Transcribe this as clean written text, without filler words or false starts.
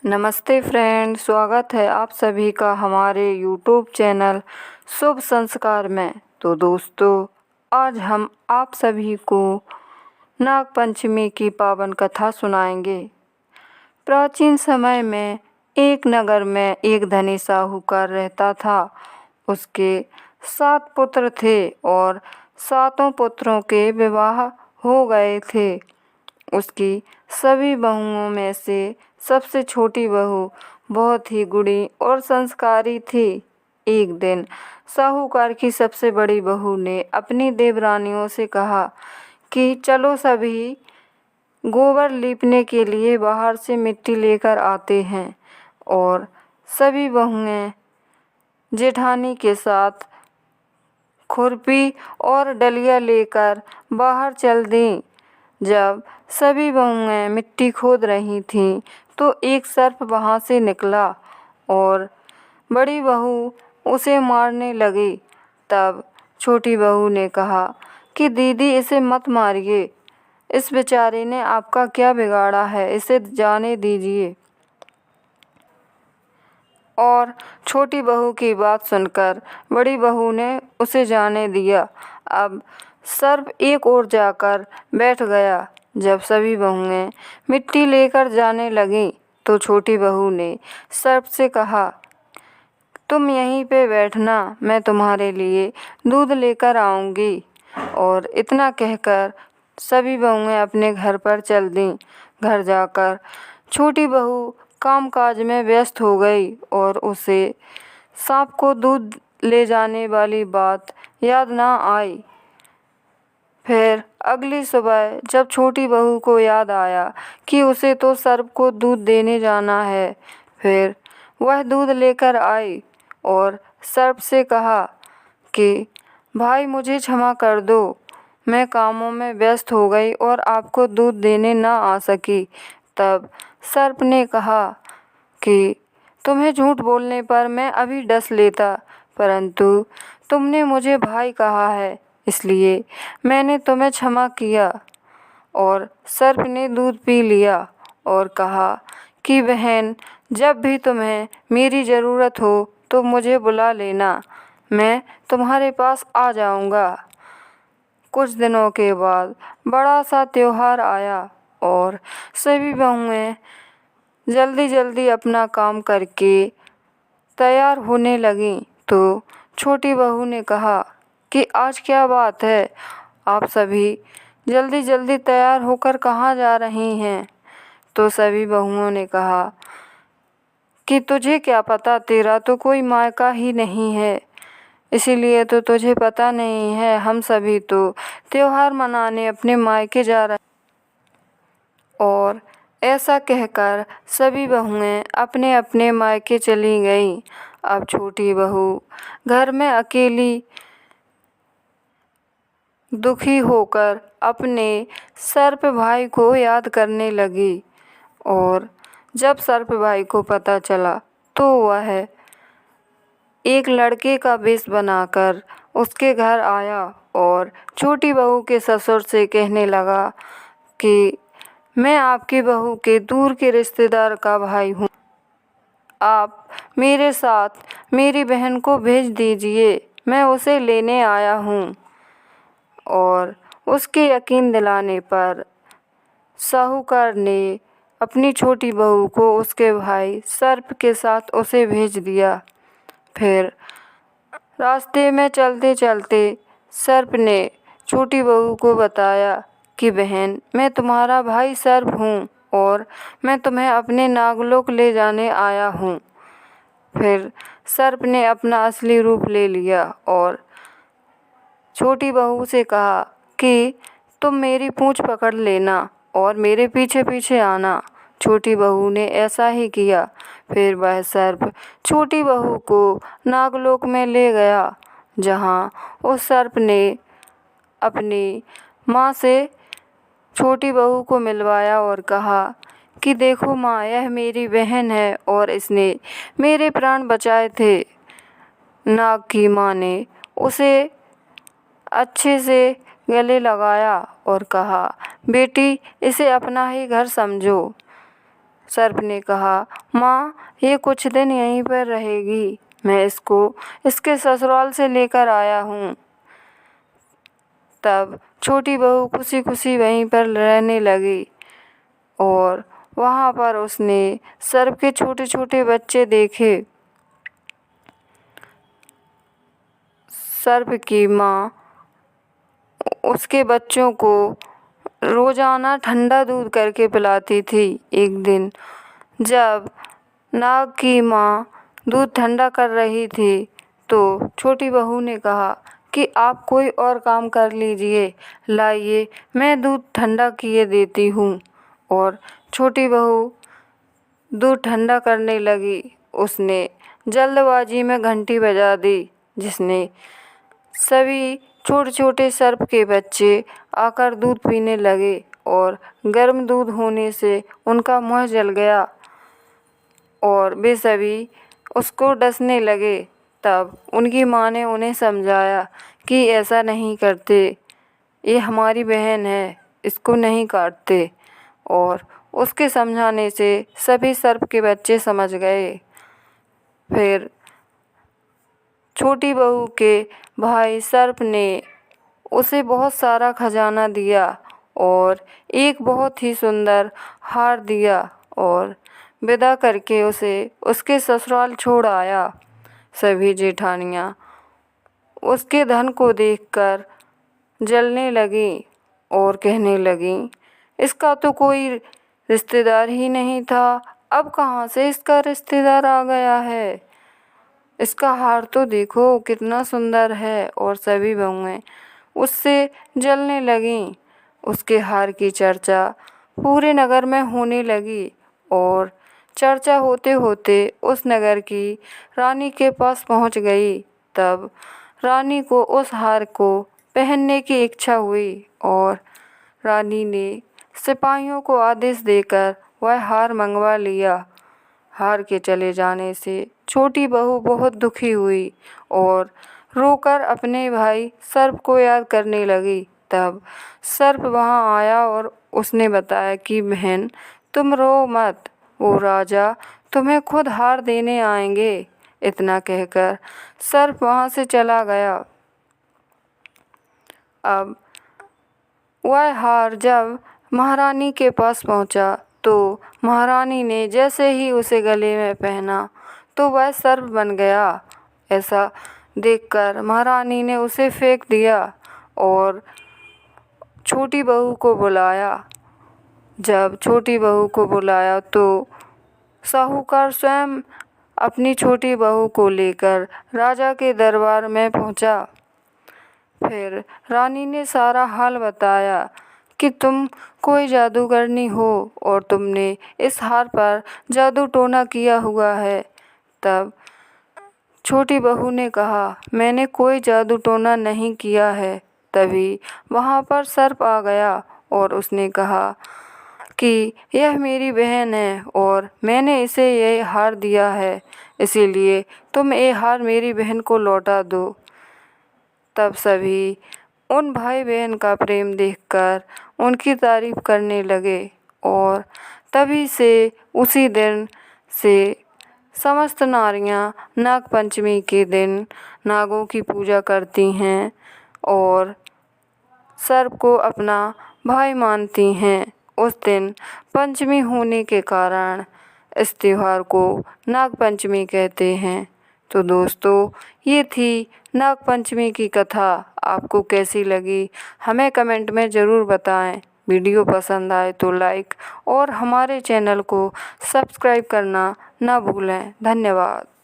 नमस्ते फ्रेंड, स्वागत है आप सभी का हमारे यूट्यूब चैनल शुभ संस्कार में। तो दोस्तों, आज हम आप सभी को नाग पंचमी की पावन कथा सुनाएंगे। प्राचीन समय में एक नगर में एक धनी साहूकार रहता था। उसके 7 पुत्र थे और 7 पुत्रों के विवाह हो गए थे। उसकी सभी बहुओं में से सबसे छोटी बहू बहुत ही गुणी और संस्कारी थी। एक दिन साहूकार की सबसे बड़ी बहू ने अपनी देवरानियों से कहा कि चलो सभी गोबर लीपने के लिए बाहर से मिट्टी लेकर आते हैं। और सभी बहुएं जेठानी के साथ खुरपी और डलिया लेकर बाहर चल दीं। जब सभी बहुएं मिट्टी खोद रही थीं तो एक सर्प वहाँ से निकला और बड़ी बहू उसे मारने लगी। तब छोटी बहू ने कहा कि दीदी, इसे मत मारिए, इस बेचारे ने आपका क्या बिगाड़ा है, इसे जाने दीजिए। और छोटी बहू की बात सुनकर बड़ी बहू ने उसे जाने दिया। अब सर्प एक ओर जाकर बैठ गया। जब सभी बहुएं मिट्टी लेकर जाने लगीं तो छोटी बहू ने सर्प से कहा, तुम यहीं पे बैठना, मैं तुम्हारे लिए दूध लेकर आऊँगी। और इतना कहकर सभी बहुएं अपने घर पर चल दीं। घर जाकर छोटी बहू कामकाज में व्यस्त हो गई और उसे सांप को दूध ले जाने वाली बात याद ना आई। फिर अगली सुबह जब छोटी बहू को याद आया कि उसे तो सर्प को दूध देने जाना है, फिर वह दूध लेकर आई और सर्प से कहा कि भाई, मुझे क्षमा कर दो, मैं कामों में व्यस्त हो गई और आपको दूध देने ना आ सकी। तब सर्प ने कहा कि तुम्हें झूठ बोलने पर मैं अभी डस लेता, परंतु तुमने मुझे भाई कहा है, इसलिए मैंने तुम्हें क्षमा किया। और सर्प ने दूध पी लिया और कहा कि बहन, जब भी तुम्हें मेरी ज़रूरत हो तो मुझे बुला लेना, मैं तुम्हारे पास आ जाऊंगा। कुछ दिनों के बाद बड़ा सा त्योहार आया और सभी बहुएं जल्दी जल्दी अपना काम करके तैयार होने लगीं। तो छोटी बहू ने कहा कि आज क्या बात है, आप सभी जल्दी जल्दी तैयार होकर कहाँ जा रही हैं। तो सभी बहुओं ने कहा कि तुझे क्या पता, तेरा तो कोई मायका ही नहीं है, इसीलिए तो तुझे पता नहीं है, हम सभी तो त्योहार मनाने अपने मायके जा रहे। और ऐसा कहकर सभी बहुएं अपने अपने मायके चली गईं। अब छोटी बहू घर में अकेली दुखी होकर अपने सर्प भाई को याद करने लगी। और जब सर्प भाई को पता चला तो वह एक लड़के का वेश बनाकर उसके घर आया और छोटी बहू के ससुर से कहने लगा कि मैं आपकी बहू के दूर के रिश्तेदार का भाई हूँ, आप मेरे साथ मेरी बहन को भेज दीजिए, मैं उसे लेने आया हूँ। और उसके यकीन दिलाने पर साहूकार ने अपनी छोटी बहू को उसके भाई सर्प के साथ उसे भेज दिया। फिर रास्ते में चलते चलते सर्प ने छोटी बहू को बताया कि बहन, मैं तुम्हारा भाई सर्प हूँ और मैं तुम्हें अपने नागलोक ले जाने आया हूँ। फिर सर्प ने अपना असली रूप ले लिया और छोटी बहू से कहा कि तुम मेरी पूंछ पकड़ लेना और मेरे पीछे पीछे आना। छोटी बहू ने ऐसा ही किया। फिर वह सर्प छोटी बहू को नागलोक में ले गया, जहाँ उस सर्प ने अपनी माँ से छोटी बहू को मिलवाया और कहा कि देखो माँ, यह मेरी बहन है और इसने मेरे प्राण बचाए थे। नाग की माँ ने उसे अच्छे से गले लगाया और कहा, बेटी, इसे अपना ही घर समझो। सर्प ने कहा, माँ ये कुछ दिन यहीं पर रहेगी, मैं इसको इसके ससुराल से लेकर आया हूँ। तब छोटी बहू खुशी खुशी वहीं पर रहने लगी और वहाँ पर उसने सर्प के छोटे छोटे बच्चे देखे। सर्प की माँ उसके बच्चों को रोजाना ठंडा दूध करके पिलाती थी। एक दिन जब नाग की माँ दूध ठंडा कर रही थी तो छोटी बहू ने कहा कि आप कोई और काम कर लीजिए, लाइए मैं दूध ठंडा किए देती हूँ। और छोटी बहू दूध ठंडा करने लगी। उसने जल्दबाजी में घंटी बजा दी, जिसने सभी छोटे छोटे सर्प के बच्चे आकर दूध पीने लगे और गर्म दूध होने से उनका मुँह जल गया और वे सभी उसको डसने लगे। तब उनकी माँ ने उन्हें समझाया कि ऐसा नहीं करते, ये हमारी बहन है, इसको नहीं काटते। और उसके समझाने से सभी सर्प के बच्चे समझ गए। फिर छोटी बहू के भाई सर्प ने उसे बहुत सारा खजाना दिया और एक बहुत ही सुंदर हार दिया और विदा करके उसे उसके ससुराल छोड़ आया। सभी जेठानियाँ उसके धन को देखकर जलने लगी और कहने लगी, इसका तो कोई रिश्तेदार ही नहीं था, अब कहाँ से इसका रिश्तेदार आ गया है। इसका हार तो देखो कितना सुंदर है। और सभी बहुएं उससे जलने लगीं। उसके हार की चर्चा पूरे नगर में होने लगी और चर्चा होते होते उस नगर की रानी के पास पहुंच गई। तब रानी को उस हार को पहनने की इच्छा हुई और रानी ने सिपाहियों को आदेश देकर वह हार मंगवा लिया। हार के चले जाने से छोटी बहू बहुत दुखी हुई और रोकर अपने भाई सर्प को याद करने लगी। तब सर्प वहाँ आया और उसने बताया कि बहन तुम रो मत, वो राजा तुम्हें खुद हार देने आएंगे। इतना कहकर सर्प वहाँ से चला गया। अब वह हार जब महारानी के पास पहुँचा तो महारानी ने जैसे ही उसे गले में पहना तो वह सर्प बन गया। ऐसा देखकर महारानी ने उसे फेंक दिया और छोटी बहू को बुलाया। जब छोटी बहू को बुलाया तो साहूकार स्वयं अपनी छोटी बहू को लेकर राजा के दरबार में पहुंचा। फिर रानी ने सारा हाल बताया कि तुम कोई जादूगरनी हो और तुमने इस हार पर जादू टोना किया हुआ है। तब छोटी बहू ने कहा, मैंने कोई जादू टोना नहीं किया है। तभी वहाँ पर सर्प आ गया और उसने कहा कि यह मेरी बहन है और मैंने इसे यह हार दिया है, इसीलिए तुम ये हार मेरी बहन को लौटा दो। तब सभी उन भाई बहन का प्रेम देखकर उनकी तारीफ करने लगे और तभी से उसी दिन से समस्त नारियां नागपंचमी के दिन नागों की पूजा करती हैं और सर्प को अपना भाई मानती हैं। उस दिन पंचमी होने के कारण इस त्योहार को नागपंचमी कहते हैं। तो दोस्तों, ये थी नागपंचमी की कथा। आपको कैसी लगी हमें कमेंट में ज़रूर बताएं। वीडियो पसंद आए तो लाइक और हमारे चैनल को सब्सक्राइब करना ना भूलें। धन्यवाद।